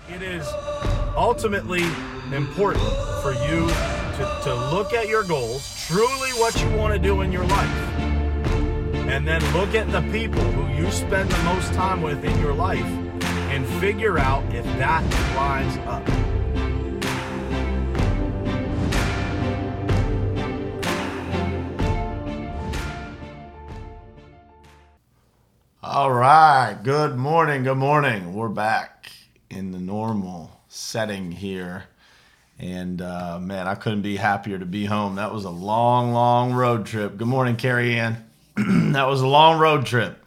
It is ultimately important for you to look at your goals, truly what you want to do in your life, and then look at the people who you spend the most time with in your life and figure out if that lines up. All right, good morning. We're back in the normal setting here. And man, I couldn't be happier to be home. That was a long road trip. Good morning, Carrie Ann. That was a long road trip.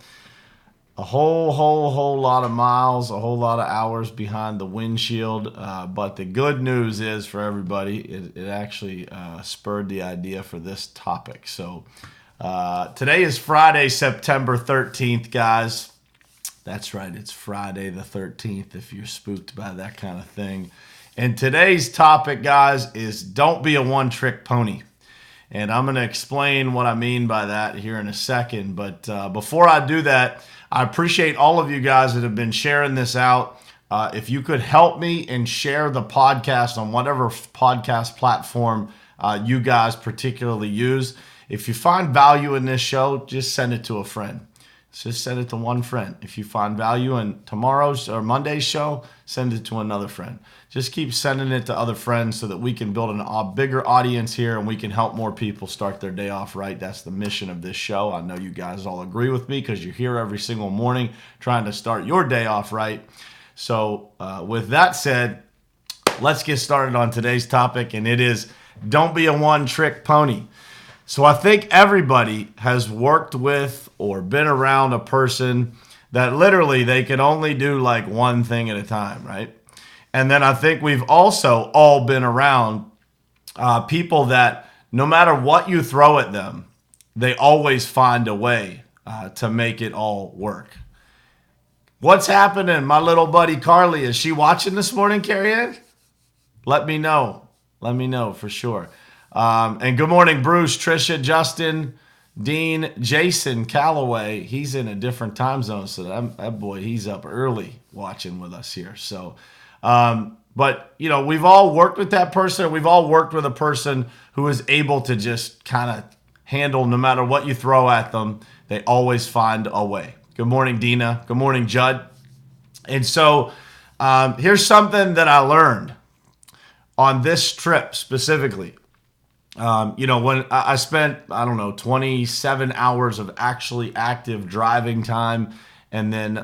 A whole lot of miles, a whole lot of hours behind the windshield. But the good news is for everybody, it actually spurred the idea for this topic. So today is Friday, September 13th, guys. That's right, it's Friday the 13th if you're spooked by that kind of thing. And today's topic, guys, is don't be a one-trick pony. And I'm going to explain what I mean by that here in a second. But before I do that, I appreciate all of you guys that have been sharing this out. If you could help me and share the podcast on whatever podcast platform you guys particularly use. If you find value in this show, just send it to a friend. Just send it to one friend. If you find value in tomorrow's or Monday's show, send it to another friend. Just keep sending it to other friends so that we can build a bigger audience here and we can help more people start their day off right. That's the mission of this show. I know you guys all agree with me because you're here every single morning trying to start your day off right. So with that said, let's get started on today's topic, and it is don't be a one-trick pony. So I think everybody has worked with or been around a person that literally they can only do like one thing at a time, right? And then I think we've also all been around people that no matter what you throw at them, they always find a way to make it all work. What's happening? My little buddy Carly, is she watching this morning, Carrie Ann? Let me know. Let me know for sure. And good morning, Bruce, Trisha, Justin, Dean, Jason, Calloway. He's in a different time zone, so that boy, he's up early watching with us here. So, but, you know, we've all worked with that person. We've all worked with a person who is able to just kind of handle no matter what you throw at them. They always find a way. Good morning, Dina. Good morning, Judd. And so here's something that I learned on this trip specifically. When I spent, 27 hours of actually active driving time, and then,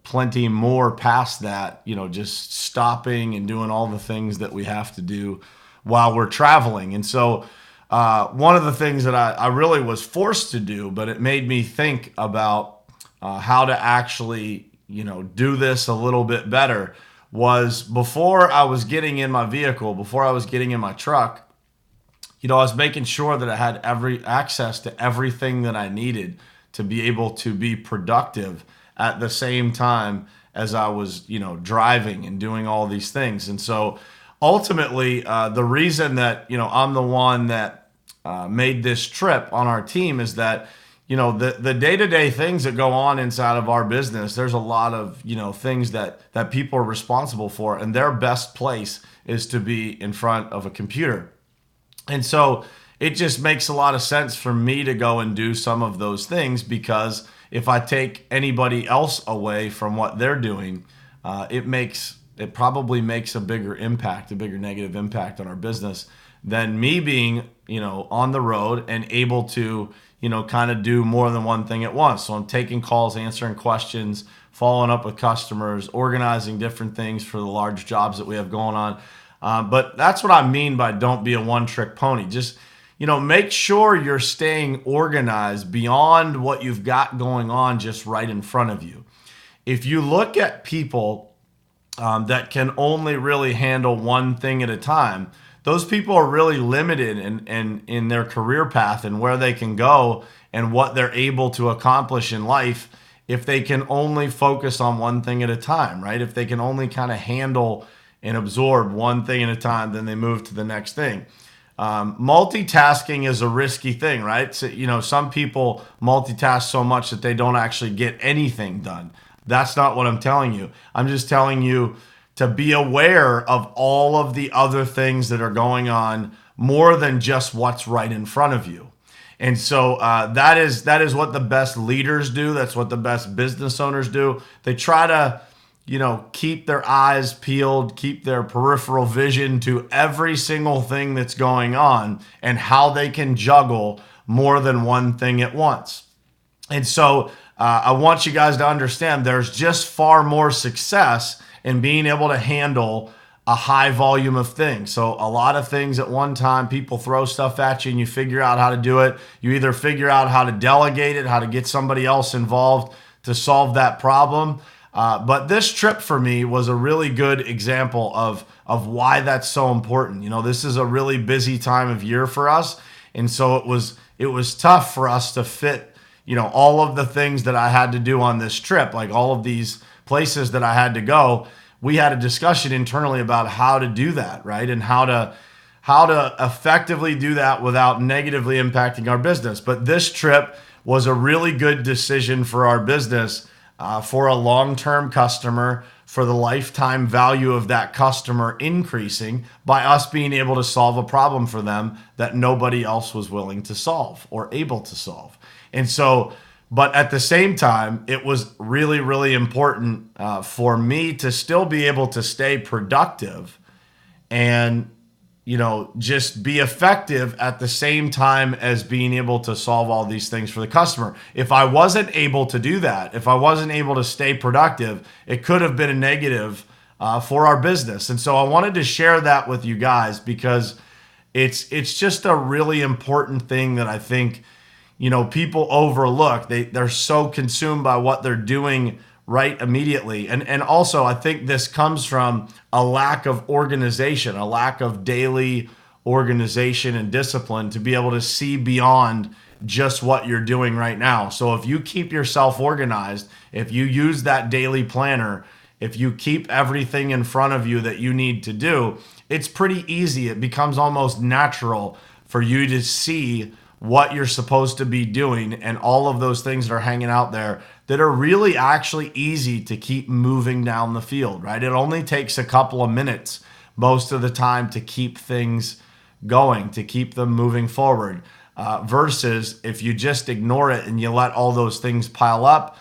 plenty more past that, just stopping and doing all the things that we have to do while we're traveling. And so one of the things that I really was forced to do, but it made me think about how to actually, do this a little bit better, was before I was getting in my vehicle, before I was getting in my truck, I was making sure that I had every access to everything that I needed to be able to be productive at the same time as I was, driving and doing all these things. And so ultimately, the reason that, I'm the one that made this trip on our team is that, the day-to-day things that go on inside of our business, there's a lot of, things that people are responsible for, and their best place is to be in front of a computer. And so it just makes a lot of sense for me to go and do some of those things, because if I take anybody else away from what they're doing, it probably makes a bigger negative impact on our business than me being, on the road and able to, kind of do more than one thing at once. So I'm taking calls, answering questions, following up with customers, organizing different things for the large jobs that we have going on. But that's what I mean by don't be a one-trick pony. Just, make sure you're staying organized beyond what you've got going on just right in front of you. If you look at people that can only really handle one thing at a time, those people are really limited in their career path and where they can go and what they're able to accomplish in life if they can only focus on one thing at a time, right? If they can only kind of handle and absorb one thing at a time, then they move to the next thing. Multitasking is a risky thing, right? So, some people multitask so much that they don't actually get anything done. That's not what I'm telling you. I'm just telling you to be aware of all of the other things that are going on more than just what's right in front of you. And so that is what the best leaders do. That's what the best business owners do. They try to, keep their eyes peeled, keep their peripheral vision to every single thing that's going on and how they can juggle more than one thing at once. And so I want you guys to understand there's just far more success in being able to handle a high volume of things. So a lot of things at one time, people throw stuff at you and you figure out how to do it. You either figure out how to delegate it, how to get somebody else involved to solve that problem. But this trip for me was a really good example of why that's so important. This is a really busy time of year for us. And so it was tough for us to fit, all of the things that I had to do on this trip, like all of these places that I had to go. We had a discussion internally about how to do that, right? And how to effectively do that without negatively impacting our business. But this trip was a really good decision for our business, for a long-term customer, for the lifetime value of that customer increasing by us being able to solve a problem for them that nobody else was willing to solve or able to solve. And so, but at the same time, it was really, really important for me to still be able to stay productive and, just be effective at the same time as being able to solve all these things for the customer. If I wasn't able to do that, if I wasn't able to stay productive, it could have been a negative for our business. And so I wanted to share that with you guys because it's just a really important thing that I think people overlook. They're so consumed by what they're doing right immediately. And also, I think this comes from a lack of organization, a lack of daily organization and discipline to be able to see beyond just what you're doing right now. So if you keep yourself organized, if you use that daily planner, if you keep everything in front of you that you need to do, it's pretty easy. It becomes almost natural for you to see what you're supposed to be doing and all of those things that are hanging out there that are really actually easy to keep moving down the field, right? It only takes a couple of minutes most of the time to keep things going, to keep them moving forward, versus if you just ignore it and you let all those things pile up,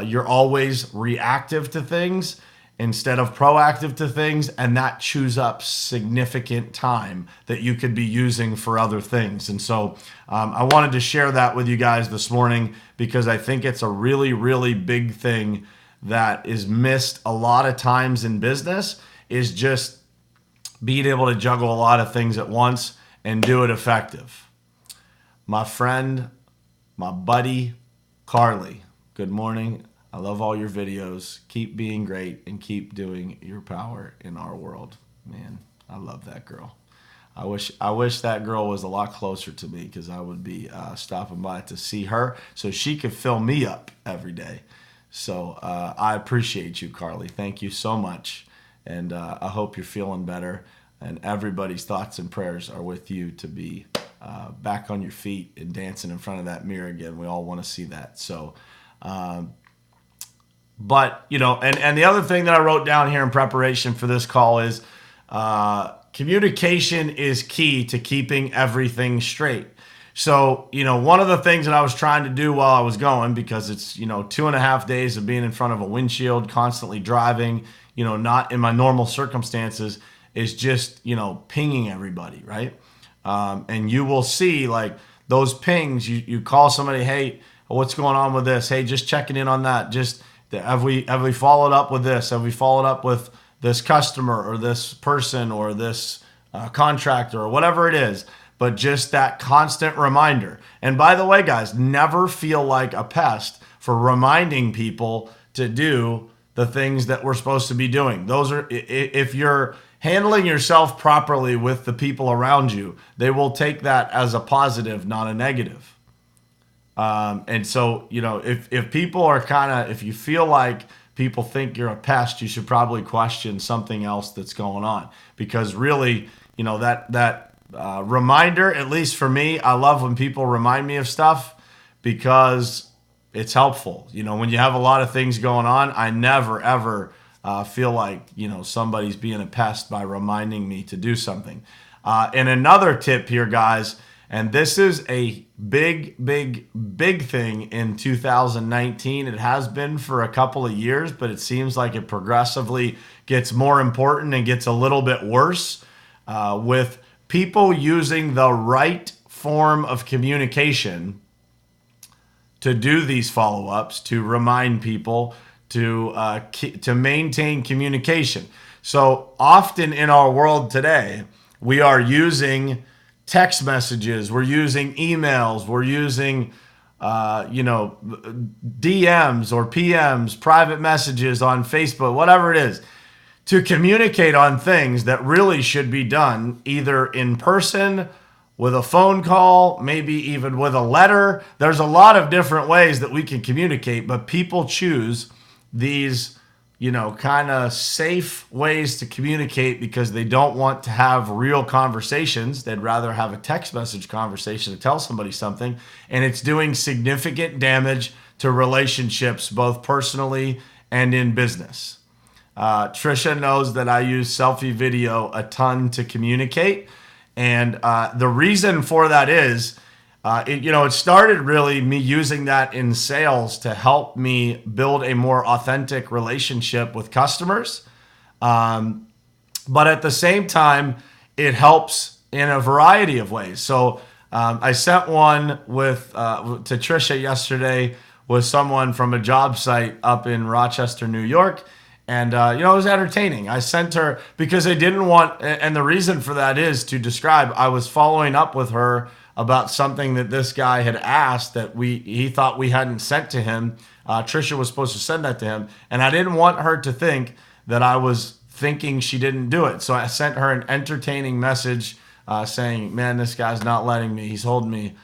you're always reactive to things instead of proactive to things, and that chews up significant time that you could be using for other things. And so I wanted to share that with you guys this morning because I think it's a really, really big thing that is missed a lot of times in business, is just being able to juggle a lot of things at once and do it effective. My friend, my buddy, Carly, good morning. I love all your videos. Keep being great and keep doing your power in our world. Man, I love that girl. I wish that girl was a lot closer to me because I would be stopping by to see her so she could fill me up every day. So I appreciate you, Carly. Thank you so much. And I hope you're feeling better. And everybody's thoughts and prayers are with you to be back on your feet and dancing in front of that mirror again. We all want to see that. So, but, and the other thing that I wrote down here in preparation for this call is communication is key to keeping everything straight. So, one of the things that I was trying to do while I was going, because it's, 2.5 days of being in front of a windshield, constantly driving, not in my normal circumstances, is just, pinging everybody, right? And you will see like those pings, you call somebody, hey, what's going on with this? Hey, just checking in on that. Just have we followed up with this? Have we followed up with this customer or this person or this contractor or whatever it is? But just that constant reminder. And by the way, guys, never feel like a pest for reminding people to do the things that we're supposed to be doing. Those are, if you're handling yourself properly with the people around you, they will take that as a positive, not a negative. And so, if people are if you feel like people think you're a pest, you should probably question something else that's going on. Because really, that reminder, at least for me, I love when people remind me of stuff because it's helpful. When you have a lot of things going on, I never, ever feel like, somebody's being a pest by reminding me to do something. And another tip here, guys, and this is a big, big, big thing in 2019. It has been for a couple of years, but it seems like it progressively gets more important and gets a little bit worse with people using the right form of communication to do these follow-ups, to remind people, to maintain communication. So often in our world today, we are using text messages, we're using emails, we're using DMs or PMs, private messages on Facebook, whatever it is, to communicate on things that really should be done either in person, with a phone call, maybe even with a letter. There's a lot of different ways that we can communicate, but people choose these kind of safe ways to communicate because they don't want to have real conversations. They'd rather have a text message conversation to tell somebody something, and it's doing significant damage to relationships, both personally and in business. Trisha knows that I use selfie video a ton to communicate, and the reason for that is it started really me using that in sales to help me build a more authentic relationship with customers. But at the same time, it helps in a variety of ways. So I sent one to Trisha yesterday with someone from a job site up in Rochester, New York. And, it was entertaining. I sent her because I didn't want, and the reason for that is to describe, I was following up with her about something that this guy had asked that he thought we hadn't sent to him. Trisha was supposed to send that to him, and I didn't want her to think that I was thinking she didn't do it. So I sent her an entertaining message saying, man, this guy's not letting me. He's holding me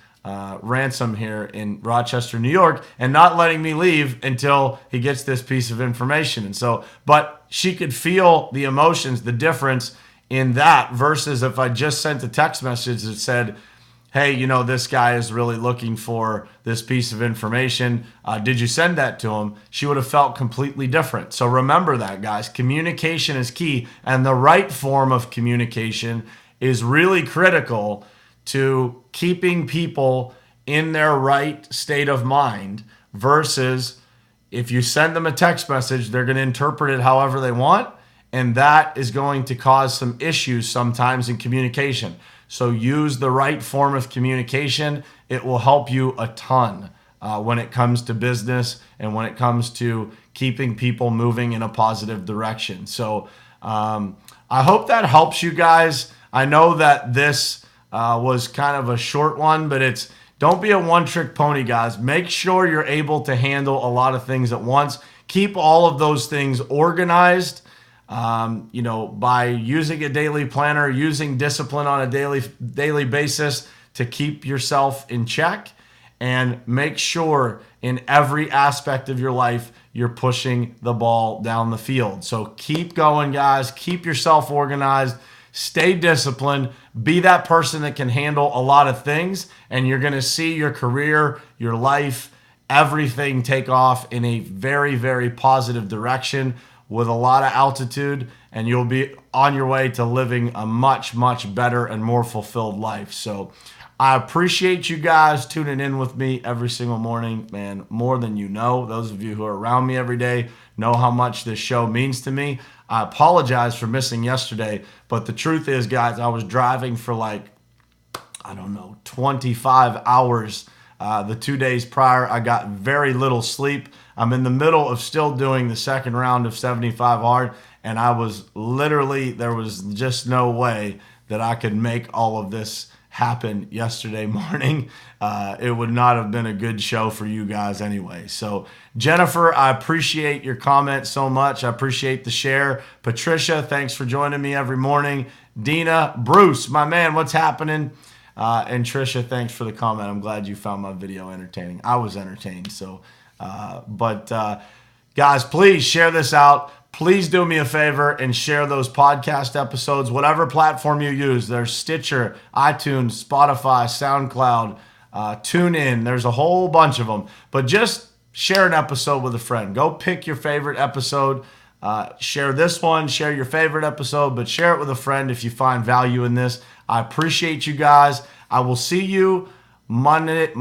ransom here in Rochester, New York, and not letting me leave until he gets this piece of information. And so, but she could feel the emotions, the difference in that versus if I just sent a text message that said, hey, this guy is really looking for this piece of information. Did you send that to him? She would have felt completely different. So remember that, guys. Communication is key, and the right form of communication is really critical to keeping people in their right state of mind versus if you send them a text message, they're going to interpret it however they want, and that is going to cause some issues sometimes in communication. So use the right form of communication. It will help you a ton when it comes to business and when it comes to keeping people moving in a positive direction. So I hope that helps you guys. I know that this was kind of a short one, but don't be a one-trick pony, guys. Make sure you're able to handle a lot of things at once. Keep all of those things organized. By using a daily planner, using discipline on a daily basis to keep yourself in check, and make sure in every aspect of your life you're pushing the ball down the field. So keep going, guys. Keep yourself organized. Stay disciplined. Be that person that can handle a lot of things, and you're going to see your career, your life, everything take off in a very, very positive direction with a lot of altitude, and you'll be on your way to living a much, much better and more fulfilled life. So I appreciate you guys tuning in with me every single morning, man, more than you know. Those of you who are around me every day know how much this show means to me. I apologize for missing yesterday, but the truth is, guys, I was driving for 25 hours the 2 days prior. I got very little sleep. I'm in the middle of still doing the second round of 75 hard, and I was literally, there was just no way that I could make all of this happen yesterday morning. It would not have been a good show for you guys anyway. So Jennifer, I appreciate your comment so much. I appreciate the share. Patricia, thanks for joining me every morning. Dina, Bruce, my man, what's happening? And Trisha, thanks for the comment. I'm glad you found my video entertaining. I was entertained. So, guys, please share this out. Please do me a favor and share those podcast episodes, whatever platform you use. There's Stitcher, iTunes, Spotify, SoundCloud, TuneIn. There's a whole bunch of them. But just share an episode with a friend. Go pick your favorite episode. Share this one, share your favorite episode, but share it with a friend if you find value in this. I appreciate you guys. I will see you Monday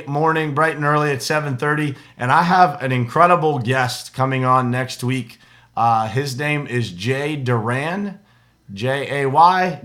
morning, bright and early at 7:30. And I have an incredible guest coming on next week. His name is Jay Doran, Jaydoran,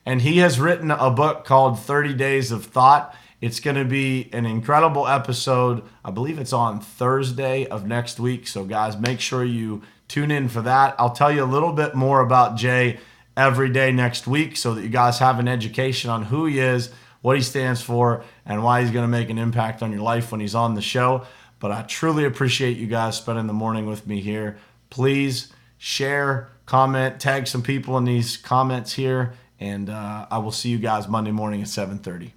and he has written a book called 30 Days of Thought. It's going to be an incredible episode. I believe it's on Thursday of next week. So guys, make sure you tune in for that. I'll tell you a little bit more about Jay every day next week so that you guys have an education on who he is, what he stands for, and why he's going to make an impact on your life when he's on the show. But I truly appreciate you guys spending the morning with me here. Please share, comment, tag some people in these comments here, and I will see you guys Monday morning at 7:30.